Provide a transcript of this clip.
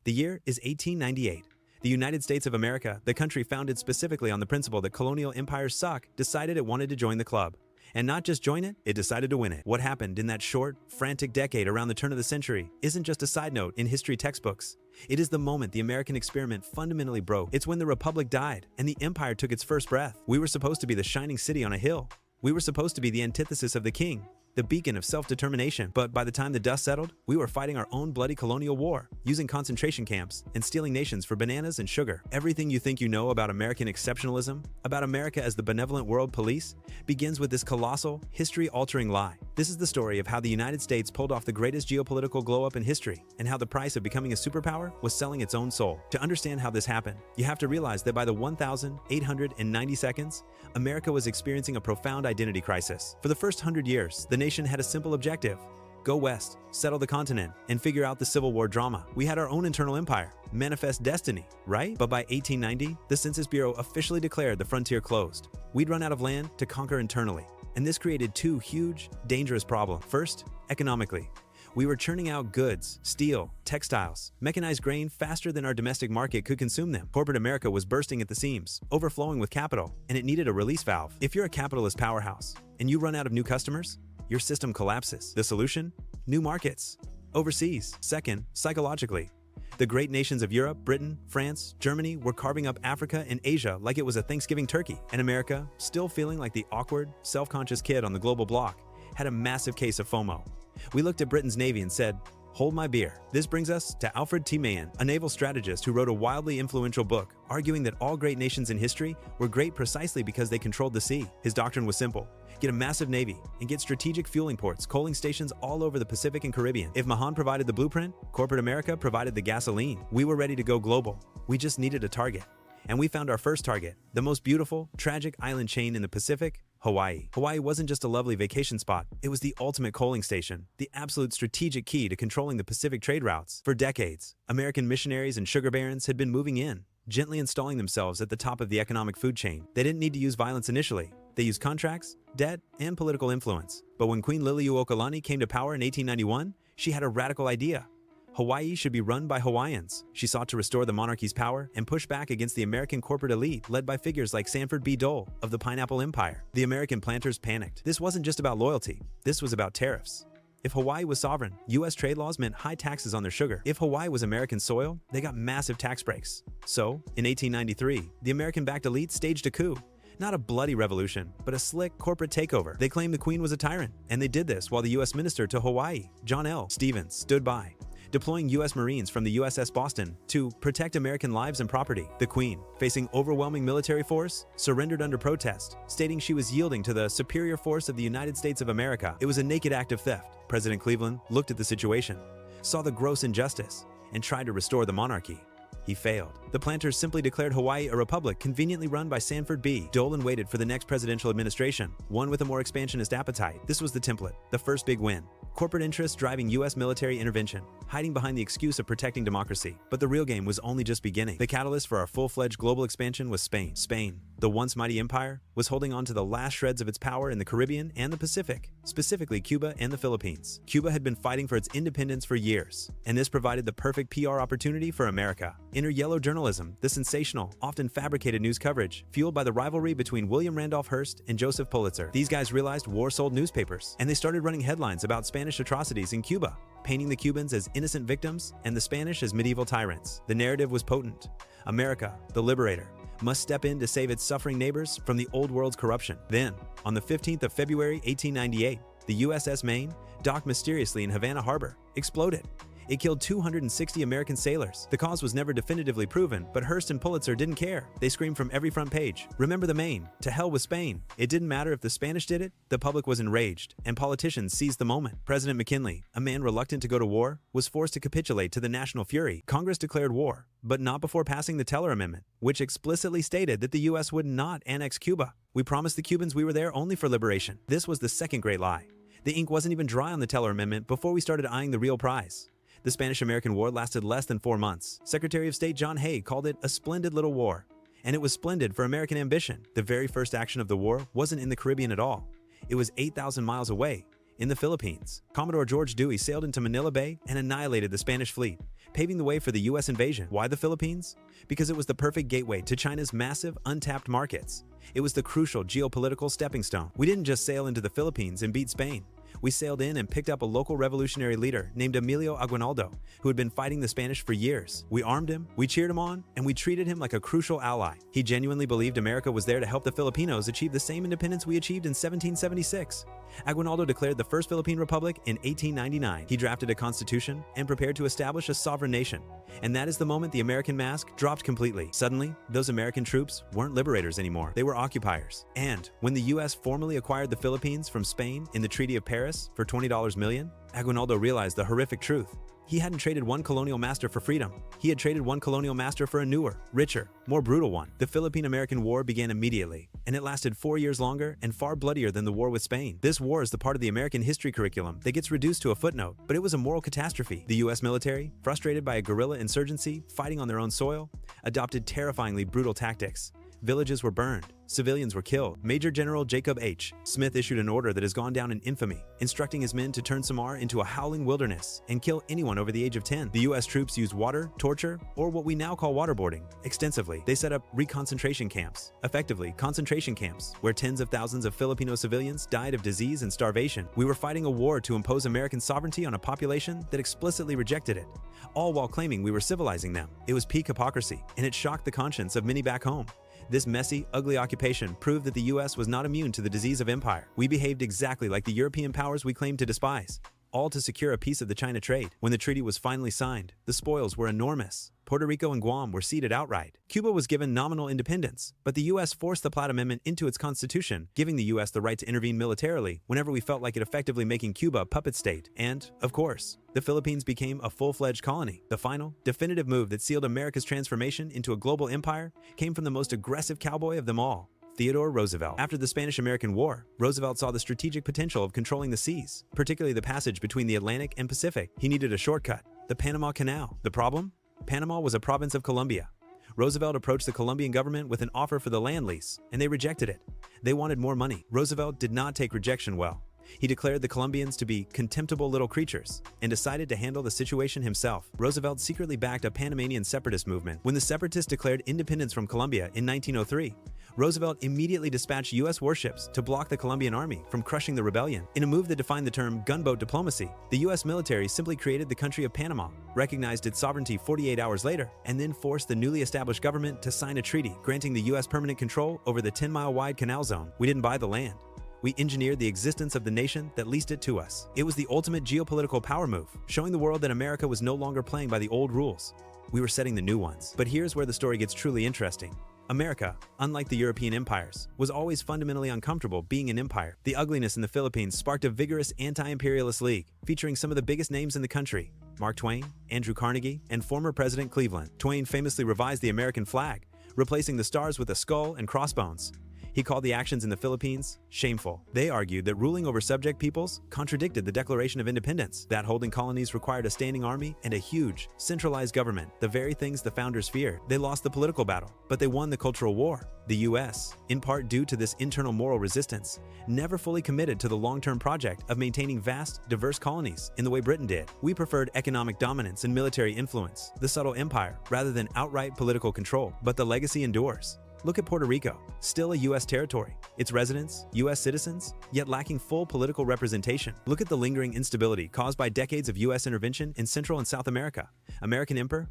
The year is 1898. The United States of America, the country founded specifically on the principle that colonial empires suck, decided it wanted to join the club. And not just join it, it decided to win it. What happened in that short, frantic decade around the turn of the century isn't just a side note in history textbooks. It is the moment the American experiment fundamentally broke. It's when the Republic died and the empire took its first breath. We were supposed to be the shining city on a hill. We were supposed to be the antithesis of the king, the beacon of self-determination. But by the time the dust settled, we were fighting our own bloody colonial war, using concentration camps and stealing nations for bananas and sugar. Everything you think you know about American exceptionalism, about America as the benevolent world police, begins with this colossal, history-altering lie. This is the story of how the United States pulled off the greatest geopolitical glow-up in history, and how the price of becoming a superpower was selling its own soul. To understand how this happened, you have to realize that by the 1,890 seconds, America was experiencing a profound identity crisis. For the first 100 years, the nation had a simple objective: go west, settle the continent, and figure out the Civil War drama. We had our own internal empire, manifest destiny, right? But by 1890, the Census Bureau officially declared the frontier closed. We'd run out of land to conquer internally. And this created two huge, dangerous problems. First, economically. We were churning out goods, steel, textiles, mechanized grain faster than our domestic market could consume them. Corporate America was bursting at the seams, overflowing with capital, and it needed a release valve. If you're a capitalist powerhouse and you run out of new customers, your system collapses. The solution? New markets. Overseas. Second, psychologically. The great nations of Europe, Britain, France, Germany were carving up Africa and Asia like it was a Thanksgiving turkey. And America, still feeling like the awkward, self-conscious kid on the global block, had a massive case of FOMO. We looked at Britain's navy and said, hold my beer. This brings us to Alfred T. Mahan, a naval strategist who wrote a wildly influential book, arguing that all great nations in history were great precisely because they controlled the sea. His doctrine was simple: get a massive navy and get strategic fueling ports, coaling stations all over the Pacific and Caribbean. If Mahan provided the blueprint, corporate America provided the gasoline. We were ready to go global. We just needed a target. And we found our first target, the most beautiful, tragic island chain in the Pacific, Hawaii. Hawaii wasn't just a lovely vacation spot, it was the ultimate coaling station, the absolute strategic key to controlling the Pacific trade routes. For decades, American missionaries and sugar barons had been moving in, gently installing themselves at the top of the economic food chain. They didn't need to use violence initially. They used contracts, debt, and political influence. But when Queen Liliuokalani came to power in 1891, she had a radical idea. Hawaii should be run by Hawaiians. She sought to restore the monarchy's power and push back against the American corporate elite led by figures like Sanford B. Dole of the Pineapple Empire. The American planters panicked. This wasn't just about loyalty. This was about tariffs. If Hawaii was sovereign, U.S. trade laws meant high taxes on their sugar. If Hawaii was American soil, they got massive tax breaks. So, in 1893, the American-backed elite staged a coup. Not a bloody revolution, but a slick corporate takeover. They claimed the Queen was a tyrant, and they did this while the U.S. Minister to Hawaii, John L. Stevens, stood by, deploying U.S. Marines from the USS Boston to protect American lives and property. The Queen, facing overwhelming military force, surrendered under protest, stating she was yielding to the superior force of the United States of America. It was a naked act of theft. President Cleveland looked at the situation, saw the gross injustice, and tried to restore the monarchy. He failed. The planters simply declared Hawaii a republic conveniently run by Sanford B. Dole and waited for the next presidential administration, one with a more expansionist appetite. This was the template, the first big win. Corporate interests driving U.S. military intervention, hiding behind the excuse of protecting democracy. But the real game was only just beginning. The catalyst for our full-fledged global expansion was Spain. Spain, the once mighty empire, was holding on to the last shreds of its power in the Caribbean and the Pacific, specifically Cuba and the Philippines. Cuba had been fighting for its independence for years, and this provided the perfect PR opportunity for America. Enter yellow journalism, the sensational, often fabricated news coverage, fueled by the rivalry between William Randolph Hearst and Joseph Pulitzer. These guys realized war sold newspapers, and they started running headlines about Spanish atrocities in Cuba, painting the Cubans as innocent victims and the Spanish as medieval tyrants. The narrative was potent. America, the liberator, must step in to save its suffering neighbors from the old world's corruption. Then, on the 15th of February 1898, the USS Maine, docked mysteriously in Havana Harbor, exploded. It killed 260 American sailors. The cause was never definitively proven, but Hearst and Pulitzer didn't care. They screamed from every front page, "Remember the Maine! To hell with Spain!" It didn't matter if the Spanish did it, the public was enraged, and politicians seized the moment. President McKinley, a man reluctant to go to war, was forced to capitulate to the national fury. Congress declared war, but not before passing the Teller Amendment, which explicitly stated that the U.S. would not annex Cuba. We promised the Cubans we were there only for liberation. This was the second great lie. The ink wasn't even dry on the Teller Amendment before we started eyeing the real prize. The Spanish-American War lasted less than 4 months. Secretary of State John Hay called it a splendid little war. And it was splendid for American ambition. The very first action of the war wasn't in the Caribbean at all. It was 8,000 miles away, in the Philippines. Commodore George Dewey sailed into Manila Bay and annihilated the Spanish fleet, paving the way for the US invasion. Why the Philippines? Because it was the perfect gateway to China's massive, untapped markets. It was the crucial geopolitical stepping stone. We didn't just sail into the Philippines and beat Spain. We sailed in and picked up a local revolutionary leader named Emilio Aguinaldo, who had been fighting the Spanish for years. We armed him, we cheered him on, and we treated him like a crucial ally. He genuinely believed America was there to help the Filipinos achieve the same independence we achieved in 1776. Aguinaldo declared the First Philippine Republic in 1899. He drafted a constitution and prepared to establish a sovereign nation. And that is the moment the American mask dropped completely. Suddenly, those American troops weren't liberators anymore. They were occupiers. And when the US formally acquired the Philippines from Spain in the Treaty of Paris for $20 million, Aguinaldo realized the horrific truth. He hadn't traded one colonial master for freedom. He had traded one colonial master for a newer, richer, more brutal one. The Philippine-American War began immediately, and it lasted 4 years longer and far bloodier than the war with Spain. This war is the part of the American history curriculum that gets reduced to a footnote, but it was a moral catastrophe. The US military, frustrated by a guerrilla insurgency fighting on their own soil, adopted terrifyingly brutal tactics. Villages were burned. Civilians were killed. Major General Jacob H. Smith issued an order that has gone down in infamy, instructing his men to turn Samar into a howling wilderness and kill anyone over the age of 10. The US troops used water, torture, or what we now call waterboarding, extensively. They set up reconcentration camps, effectively concentration camps, where tens of thousands of Filipino civilians died of disease and starvation. We were fighting a war to impose American sovereignty on a population that explicitly rejected it, all while claiming we were civilizing them. It was peak hypocrisy, and it shocked the conscience of many back home. This messy, ugly occupation proved that the US was not immune to the disease of empire. We behaved exactly like the European powers we claimed to despise, all to secure a piece of the China trade. When the treaty was finally signed, the spoils were enormous. Puerto Rico and Guam were ceded outright. Cuba was given nominal independence, but the US forced the Platt Amendment into its constitution, giving the US the right to intervene militarily whenever we felt like it, effectively making Cuba a puppet state. And, of course, the Philippines became a full-fledged colony. The final, definitive move that sealed America's transformation into a global empire came from the most aggressive cowboy of them all, Theodore Roosevelt. After the Spanish-American War, Roosevelt saw the strategic potential of controlling the seas, particularly the passage between the Atlantic and Pacific. He needed a shortcut, the Panama Canal. The problem? Panama was a province of Colombia. Roosevelt approached the Colombian government with an offer for the land lease, and they rejected it. They wanted more money. Roosevelt did not take rejection well. He declared the Colombians to be contemptible little creatures and decided to handle the situation himself. Roosevelt secretly backed a Panamanian separatist movement. When the separatists declared independence from Colombia in 1903, Roosevelt immediately dispatched U.S. warships to block the Colombian army from crushing the rebellion. In a move that defined the term gunboat diplomacy, the U.S. military simply created the country of Panama, recognized its sovereignty 48 hours later, and then forced the newly established government to sign a treaty granting the U.S. permanent control over the 10-mile-wide canal zone. We didn't buy the land. We engineered the existence of the nation that leased it to us. It was the ultimate geopolitical power move, showing the world that America was no longer playing by the old rules. We were setting the new ones. But here's where the story gets truly interesting. America, unlike the European empires, was always fundamentally uncomfortable being an empire. The ugliness in the Philippines sparked a vigorous anti-imperialist league, featuring some of the biggest names in the country: Mark Twain, Andrew Carnegie, and former President Cleveland. Twain famously revised the American flag, replacing the stars with a skull and crossbones. He called the actions in the Philippines shameful. They argued that ruling over subject peoples contradicted the Declaration of Independence, that holding colonies required a standing army and a huge, centralized government, the very things the founders feared. They lost the political battle, but they won the cultural war. The U.S., in part due to this internal moral resistance, never fully committed to the long-term project of maintaining vast, diverse colonies in the way Britain did. We preferred economic dominance and military influence, the subtle empire, rather than outright political control. But the legacy endures. Look at Puerto Rico, still a U.S. territory, its residents, U.S. citizens, yet lacking full political representation. Look at the lingering instability caused by decades of U.S. intervention in Central and South America. American Empire